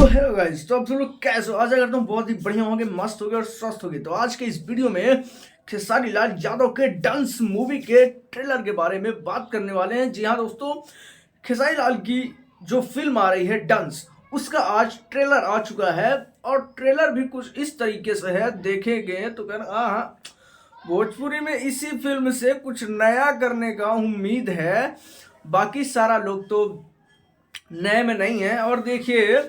तो hello guys, तो आप सब लोग कैसे हो? आशा करता हूँ बहुत ही बढ़िया होंगे, मस्त होगे और स्वस्थ होगे। तो आज के इस वीडियो में खेसारी लाल यादव के डंस मूवी के ट्रेलर के बारे में बात करने वाले हैं। जी हाँ दोस्तों, खेसारी लाल की जो फिल्म आ रही है डंस, उसका आज ट्रेलर आ चुका है और ट्रेलर भी कुछ इस तरीके से है, देखेंगे तो कहना हाँ, भोजपुरी में इसी फिल्म से कुछ नया करने का उम्मीद है। बाकी सारा लोग तो नए में नहीं है। और देखिए,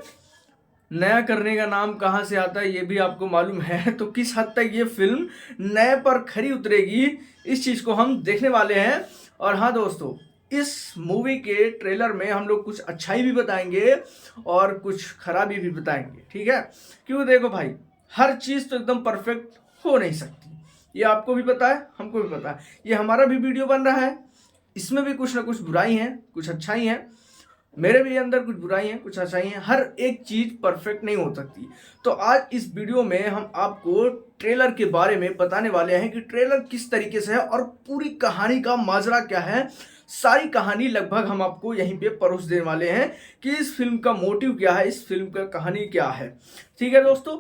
नया करने का नाम कहाँ से आता है ये भी आपको मालूम है। तो किस हद तक ये फिल्म नए पर खरी उतरेगी, इस चीज़ को हम देखने वाले हैं। और हाँ दोस्तों, इस मूवी के ट्रेलर में हम लोग कुछ अच्छाई भी बताएंगे और कुछ खराबी भी बताएंगे, ठीक है? क्योंकि देखो भाई, हर चीज़ तो एकदम परफेक्ट हो नहीं सकती। ये आपको भी पता है, हमको भी पता है। ये हमारा भी वीडियो बन रहा है, इसमें भी कुछ ना कुछ बुराई है, कुछ अच्छाई है। मेरे भी अंदर कुछ बुराई है, कुछ अच्छाई है। हर एक चीज परफेक्ट नहीं हो सकती। तो आज इस वीडियो में हम आपको ट्रेलर के बारे में बताने वाले हैं कि ट्रेलर किस तरीके से है और पूरी कहानी का माजरा क्या है। सारी कहानी लगभग हम आपको यहीं पे परोस देने वाले हैं कि इस फिल्म का मोटिव क्या है, इस फिल्म का कहानी क्या है। ठीक है दोस्तों,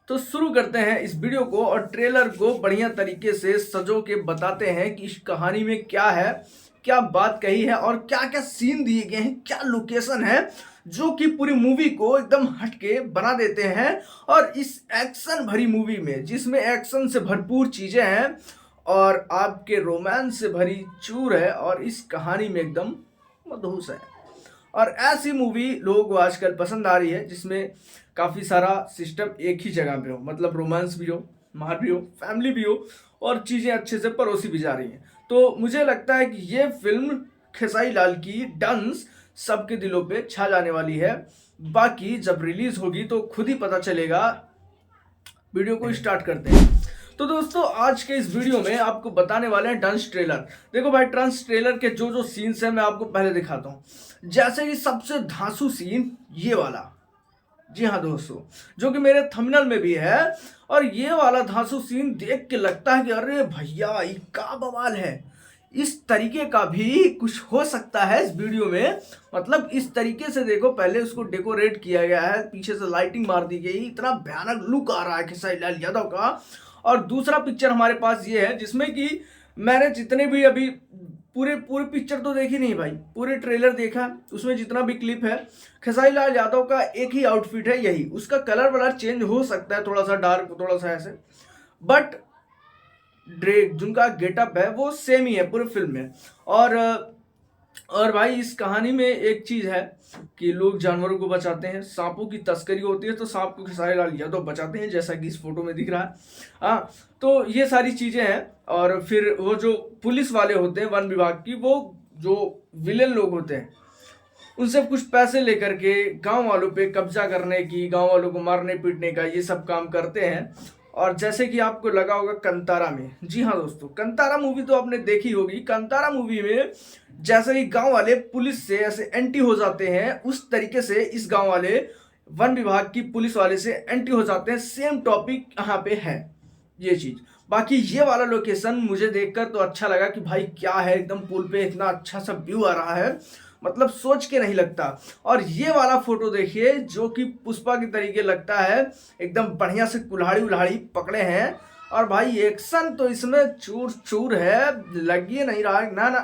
तो शुरू करते हैं इस वीडियो को और ट्रेलर को बढ़िया तरीके से सजो के बताते हैं कि इस कहानी में क्या है, क्या बात कही है और क्या क्या सीन दिए गए हैं, क्या लोकेशन है जो कि पूरी मूवी को एकदम हटके बना देते हैं। और इस एक्शन भरी मूवी में, जिसमें एक्शन से भरपूर चीजें हैं और आपके रोमांस से भरी चूर है और इस कहानी में एकदम मदहोश है। और ऐसी मूवी लोगों को आजकल पसंद आ रही है जिसमें काफ़ी सारा सिस्टम एक ही जगह पे हो, मतलब रोमांस भी हो, मार भी हो, फैमिली भी हो और चीज़ें अच्छे से परोसी भी जा रही हैं। तो मुझे लगता है कि ये फिल्म खेसारी लाल की डंस सबके दिलों पे छा जाने वाली है। बाकी जब रिलीज होगी तो खुद ही पता चलेगा। वीडियो को स्टार्ट करते हैं। तो दोस्तों, आज के इस वीडियो में आपको बताने वाले हैं डंस ट्रेलर। देखो भाई, डंस ट्रेलर के जो जो सीन्स हैं मैं आपको पहले दिखाता हूँ। जैसे कि सबसे धांसू सीन ये वाला, जी हाँ दोस्तों, जो कि मेरे थंबनेल में भी है। और ये वाला धांसू सीन देख के लगता है कि अरे भैया, ये का बवाल है। इस तरीके का भी कुछ हो सकता है इस वीडियो में। मतलब इस तरीके से देखो, पहले उसको डेकोरेट किया गया है, पीछे से लाइटिंग मार दी गई, इतना भयानक लुक आ रहा है खेसारी लाल यादव का। और दूसरा पिक्चर हमारे पास ये है जिसमें कि मैंने जितने भी अभी पूरे पूरे पिक्चर तो देखी नहीं भाई, पूरे ट्रेलर देखा, उसमें जितना भी क्लिप है, खेसारी लाल यादव का एक ही आउटफिट है, यही। उसका कलर वलर चेंज हो सकता है, थोड़ा सा डार्क, थोड़ा सा ऐसे, बट ड्रेक जिनका गेटअप है वो सेम ही है पूरे फिल्म में। और भाई, इस कहानी में एक चीज है कि लोग जानवरों को बचाते हैं, सांपों की तस्करी होती है तो सांप को खेसारी लाल यादव बचाते हैं, जैसा कि इस फोटो में दिख रहा है। हाँ, तो ये सारी चीजें हैं। और फिर वो जो पुलिस वाले होते हैं वन विभाग की, वो जो विलेन लोग होते हैं, उनसे कुछ पैसे लेकर के गांव वालों पे कब्जा करने की, गांव वालों को मारने पीटने का, ये सब काम करते हैं। और जैसे कि आपको लगा होगा कंतारा में, जी हाँ दोस्तों, कंतारा मूवी तो आपने देखी होगी। कंतारा मूवी में जैसे ही गांव वाले पुलिस से ऐसे एंटी हो जाते हैं, उस तरीके से इस गांव वाले वन विभाग की पुलिस वाले से एंटी हो जाते हैं। सेम टॉपिक यहाँ पे है, ये चीज। बाकी ये वाला लोकेशन मुझे देखकर तो अच्छा लगा कि भाई क्या है, एकदम पुल पे इतना अच्छा सा व्यू आ रहा है, मतलब सोच के नहीं लगता। और ये वाला फोटो देखिए जो कि पुष्पा की तरीके लगता है, एकदम बढ़िया से कुल्हाड़ी उल्हाड़ी पकड़े हैं। और भाई एक्शन तो इसमें चूर चूर है, लगिए नहीं रहा ना ना,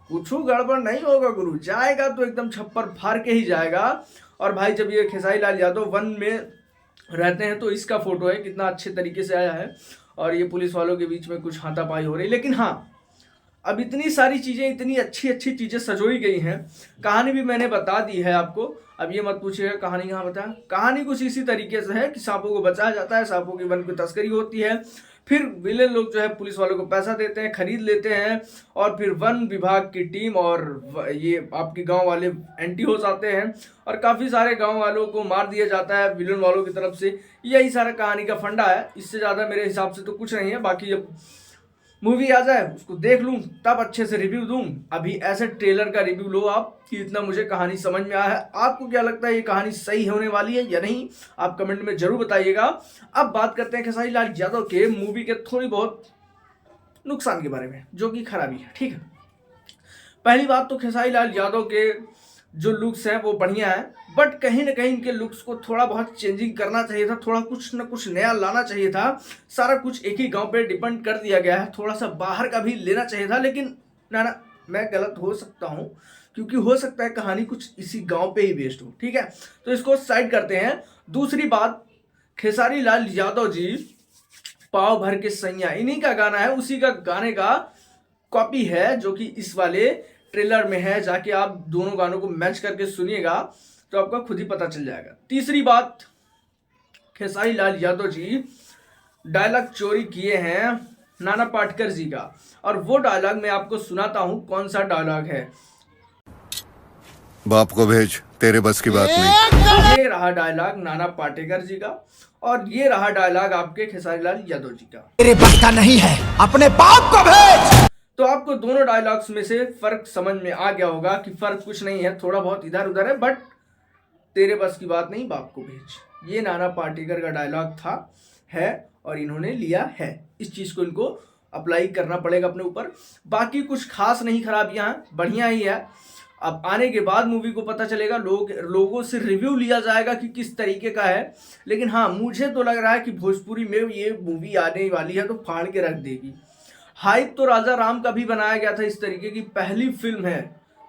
कुछ गड़बड़ नहीं होगा गुरु, जाएगा तो एकदम छप्पर फाड़ के ही जाएगा। और भाई, जब ये खेसारी लाल यादव वन में रहते हैं तो इसका फोटो है, कितना अच्छे तरीके से आया है। और ये पुलिस वालों के बीच में कुछ हाथापाई हो रही, लेकिन हाँ, अब इतनी सारी चीजें, इतनी अच्छी अच्छी चीजें सजोई गई हैं। कहानी भी मैंने बता दी है आपको। अब ये मत पूछिएगा कहानी कहाँ बता। कहानी कुछ इसी तरीके से है कि सांपों को बचाया जाता है, सांपों की वन की तस्करी होती है, फिर विलेन लोग जो है पुलिस वालों को पैसा देते हैं, खरीद लेते हैं, और फिर वन विभाग की टीम और ये आपके गांव वाले एंटी हो जाते हैं और काफ़ी सारे गांव वालों को मार दिया जाता है विलेन वालों की तरफ से। यही सारा कहानी का फंडा है, इससे ज़्यादा मेरे हिसाब से तो कुछ नहीं है। बाकी जब मूवी आ जाए, उसको देख लूँ, तब अच्छे से रिव्यू दूँ। अभी ऐसे ट्रेलर का रिव्यू लो आप कि इतना मुझे कहानी समझ में आया है। आपको क्या लगता है, ये कहानी सही होने वाली है या नहीं, आप कमेंट में जरूर बताइएगा। अब बात करते हैं खेसारी लाल यादव के मूवी के थोड़ी बहुत नुकसान के बारे में, जो कि खराबी है, ठीक है। पहली बात तो खेसारी लाल यादव के जो लुक्स हैं वो बढ़िया है, बट कहीं ना कहीं इनके लुक्स को थोड़ा बहुत चेंजिंग करना चाहिए था, थोड़ा कुछ ना कुछ नया लाना चाहिए था। सारा कुछ एक ही गांव पे डिपेंड कर दिया गया है, थोड़ा सा बाहर का भी लेना चाहिए था, लेकिन ना मैं गलत हो सकता हूँ, क्योंकि हो सकता है कहानी कुछ इसी गांव पे ही बेस्ड हो। ठीक है, तो इसको साइड करते हैं। दूसरी बात, खेसारी लाल यादव जी पाव भर के सैया, इन्हीं का गाना है, उसी का गाने का कॉपी है जो कि इस वाले ट्रेलर में है। जाके आप दोनों गानों को मैच करके सुनिएगा तो आपको खुद ही पता चल जाएगा। तीसरी बात, खेसारी लाल यादव जी डायलॉग चोरी किए हैं नाना पाटेकर जी का, और वो डायलॉग मैं आपको सुनाता हूं कौन सा डायलॉग है। बाप को भेज, तेरे बस की बात नहीं। ये रहा डायलॉग नाना पाटेकर जी का, और ये रहा डायलॉग आपके खेसारी लाल यादव जी का। तेरे बस का नहीं है, अपने बाप को भेज। तो आपको दोनों डायलॉग्स में से फर्क समझ में आ गया होगा कि फर्क कुछ नहीं है, थोड़ा बहुत इधर उधर है, बट तेरे बस की बात नहीं, बाप को भेज, ये नाना पाटेकर का डायलॉग था, है, और इन्होंने लिया है। इस चीज को इनको अप्लाई करना पड़ेगा अपने ऊपर। बाकी कुछ खास नहीं खराबियां हैं, बढ़िया ही है। अब आने के बाद मूवी को पता चलेगा, लोगों से रिव्यू लिया जाएगा कि किस तरीके का है। लेकिन हाँ, मुझे तो लग रहा है कि भोजपुरी में ये मूवी आने वाली है तो फाड़ के रख देगी। हाइप तो राजा राम का भी बनाया गया था, इस तरीके की पहली फिल्म है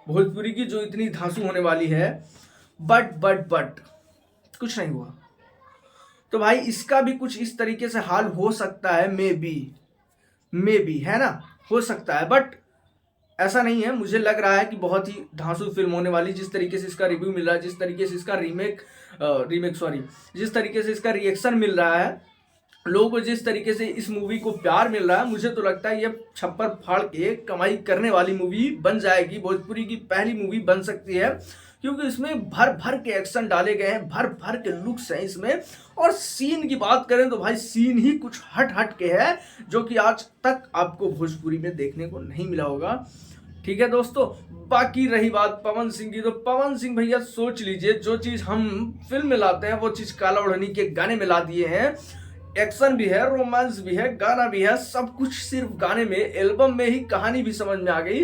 भोजपुरी की जो इतनी धांसू होने वाली है, बट कुछ नहीं हुआ। तो भाई इसका भी कुछ इस तरीके से हाल हो सकता है, मे बी, है ना, हो सकता है, बट ऐसा नहीं है। मुझे लग रहा है कि बहुत ही धांसू फिल्म होने वाली, जिस तरीके से इसका रिव्यू मिल रहा है, जिस तरीके से इसका जिस तरीके से इसका रिएक्शन मिल रहा है, लोगों को जिस तरीके से इस मूवी को प्यार मिल रहा है, मुझे तो लगता है ये छप्पर फाड़ के कमाई करने वाली मूवी बन जाएगी। भोजपुरी की पहली मूवी बन सकती है, क्योंकि इसमें भर भर के एक्शन डाले गए हैं, भर भर के लुक्स हैं इसमें। और सीन की बात करें तो भाई सीन ही कुछ हट के है, जो कि आज तक आपको भोजपुरी में देखने को नहीं मिला होगा। ठीक है दोस्तों, बाकी रही बात पवन सिंह की, तो पवन सिंह भैया सोच लीजिए, जो चीज हम फिल्म में लाते हैं वो चीज काला ओढ़नी के गाने में ला दिए हैं। एक्शन भी है, रोमांस भी है, गाना भी है, सब कुछ सिर्फ गाने में, एल्बम में ही कहानी भी समझ में आ गई।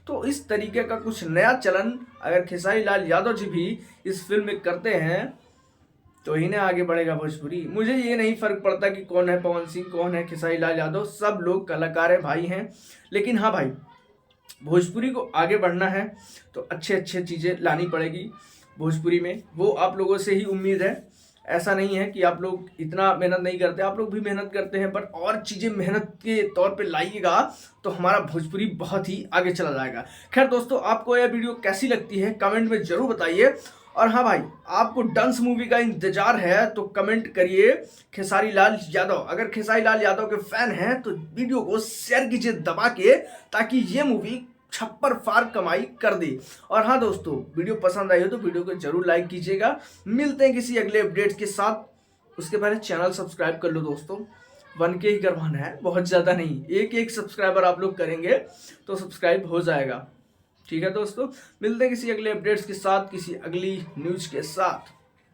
तो इस तरीके का कुछ नया चलन अगर खेसारी लाल यादव जी भी इस फिल्म में करते हैं तो इन्हें आगे बढ़ेगा भोजपुरी। मुझे ये नहीं फर्क पड़ता कि कौन है पवन सिंह, कौन है खेसारी लाल यादव, सब लोग कलाकार है, भाई हैं। लेकिन हाँ भाई, भोजपुरी को आगे बढ़ना है तो अच्छे चीज़ें लानी पड़ेगी भोजपुरी में, वो आप लोगों से ही उम्मीद है। ऐसा नहीं है कि आप लोग इतना मेहनत नहीं करते, आप लोग भी मेहनत करते हैं, बट और चीज़ें मेहनत के तौर पे लाइएगा तो हमारा भोजपुरी बहुत ही आगे चला जाएगा। खैर दोस्तों, आपको यह वीडियो कैसी लगती है कमेंट में जरूर बताइए। और हाँ भाई, आपको डंस मूवी का इंतजार है तो कमेंट करिए खेसारी लाल यादव। अगर खेसारी लाल यादव के फैन हैं तो वीडियो को शेयर कीजिए दबा के, ताकि ये मूवी छप्पर फाड़ कमाई कर दी। और हाँ दोस्तों, वीडियो पसंद आई हो तो वीडियो को जरूर लाइक कीजिएगा। मिलते हैं किसी अगले अपडेट के साथ। उसके पहले चैनल सब्सक्राइब कर लो दोस्तों, 1K ही करवाना है, बहुत ज़्यादा नहीं, एक सब्सक्राइबर आप लोग करेंगे तो सब्सक्राइब हो जाएगा। ठीक है दोस्तों, मिलते हैं किसी अगले अपडेट्स के साथ, किसी अगली न्यूज़ के साथ।